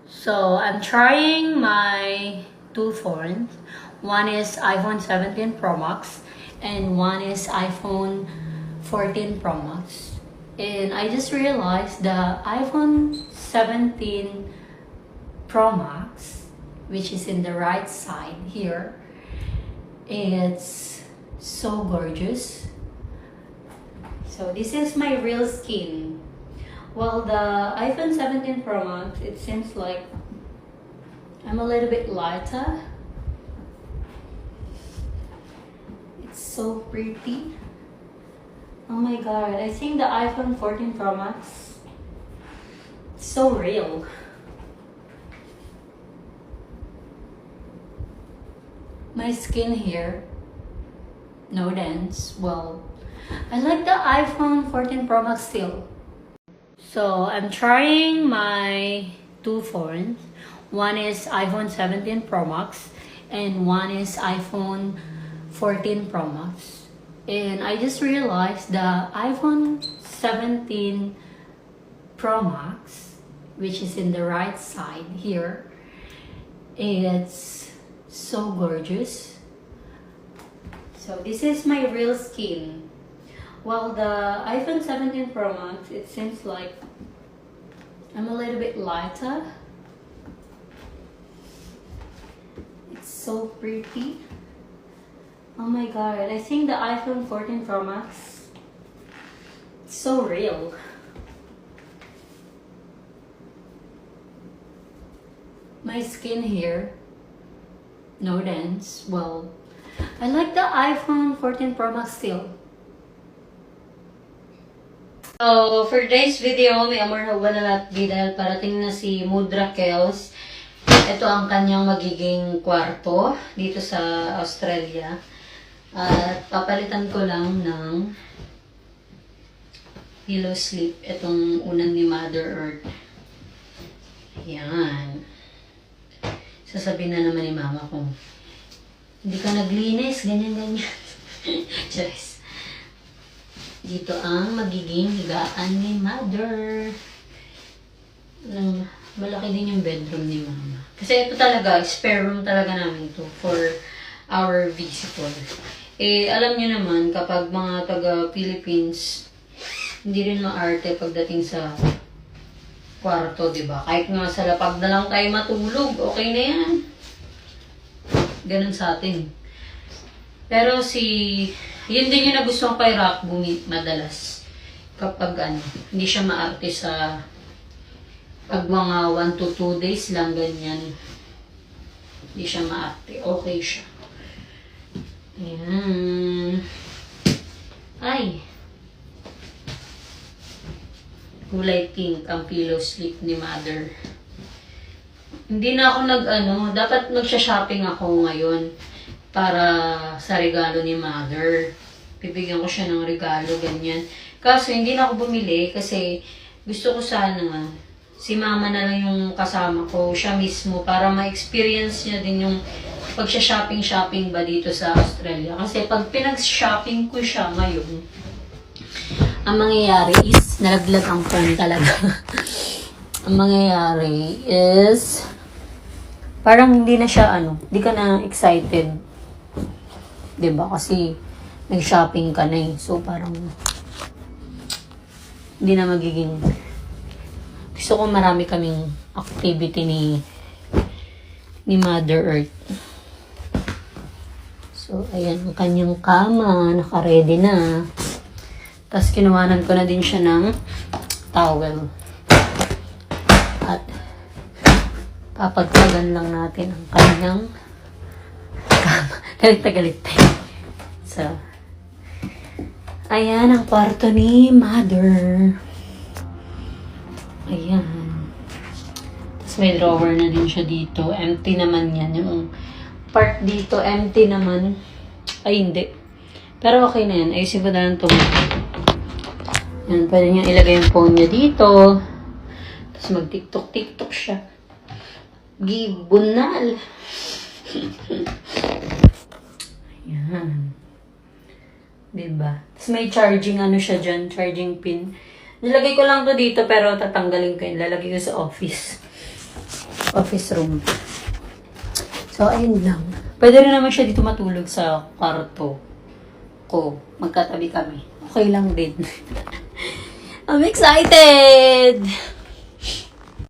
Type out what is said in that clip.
So I'm trying my two phones. One is iPhone 17 Pro Max and one is iPhone 14 Pro Max. And I just realized the iPhone 17 Pro Max, which is in the right side here, it's so gorgeous. So this is my real skin. Well, the iPhone 17 Pro Max, it seems like I'm a little bit lighter. It's so pretty. Oh my god, I think the iPhone 14 Pro Max, it's so real. My skin here, no dents. Well, I like the iPhone 14 Pro Max still. So I'm trying my two phones. One is iPhone 17 Pro Max and one is iPhone 14 Pro Max. And I just realized the iPhone 17 Pro Max, which is in the right side here, it's so gorgeous. So this is my real skin. Well, the iPhone 17 Pro Max, it seems like I'm a little bit lighter. It's so pretty. Oh my god, I think the iPhone 14 Pro Max, it's so real. My skin here, no dents. Well, I like the iPhone 14 Pro Max still. So, for today's video, may amor na na natin dahil parating na si Mudra Kels. Ito ang kanyang magiging kwarto dito sa Australia. At papalitan ko lang ng pillow slip itong unan ni Mother Earth. Ayan. Sasabihin na naman ni Mama kung hindi ka naglinis, ganyan-ganyan. Charis. Dito ang magiging higaan ni Mother. Malaki din yung bedroom ni Mama. Kasi ito talaga, spare room talaga namin to for our visitor. Eh, alam nyo naman, kapag mga taga-Philippines, hindi rin maarte pagdating sa kwarto, diba? Kahit nga sa lapag na lang tayo matulog, okay na yan. Ganun sa atin. Pero yun din yung nagustuhan kay Rockboom madalas. Kapag hindi siya maarte sa pag mga 1 to 2 days lang ganyan. Hindi siya maarte. Okay siya. Ayan. Ay. Kulay pink ang pillow slip ni Mother. Hindi na ako dapat magsha-shopping ako ngayon para sa regalo ni Mother. Bibigyan ko siya ng regalo, ganyan. Kaso hindi na ako bumili kasi gusto ko sana si Mama na lang yung kasama ko, siya mismo, para ma-experience niya din yung pagsha-shopping ba dito sa Australia. Kasi pag pinag-shopping ko siya ngayon, ang mangyayari is, nalaglag ang phone talaga. Ang mangyayari is, parang hindi na siya, hindi ka na excited. Diba? Kasi, nag-shopping ka na eh. So, parang, hindi na magiging, gusto ko marami kaming activity ni Mother Earth. So, ayan, ang kanyang kama, naka-ready na. Tapos, kinuhanan ko na din siya ng towel. At, papagtagan lang natin ang kanyang kama. Galit na galit tayo. So, ayan ang kwarto ni Mother. Ayan. Tapos, may drawer na din siya dito. Empty naman yan. Yung part dito, empty naman. Ay, hindi. Pero okay na yan. Ayusin ko na lang ito. Yan, pwede niya ilagay yung phone niya dito. Tapos mag-tiktok-tiktok siya. Gibunal. Ayan. Diba? Tapos may charging siya dyan. Charging pin. Nilagay ko lang to dito pero tatanggalin ko yun. Lalagay ko sa office. office room. So, ayun lang. Pwede rin naman siya dito matulog sa kwarto ko. Magkatabi kami. Okay lang din. I'm excited!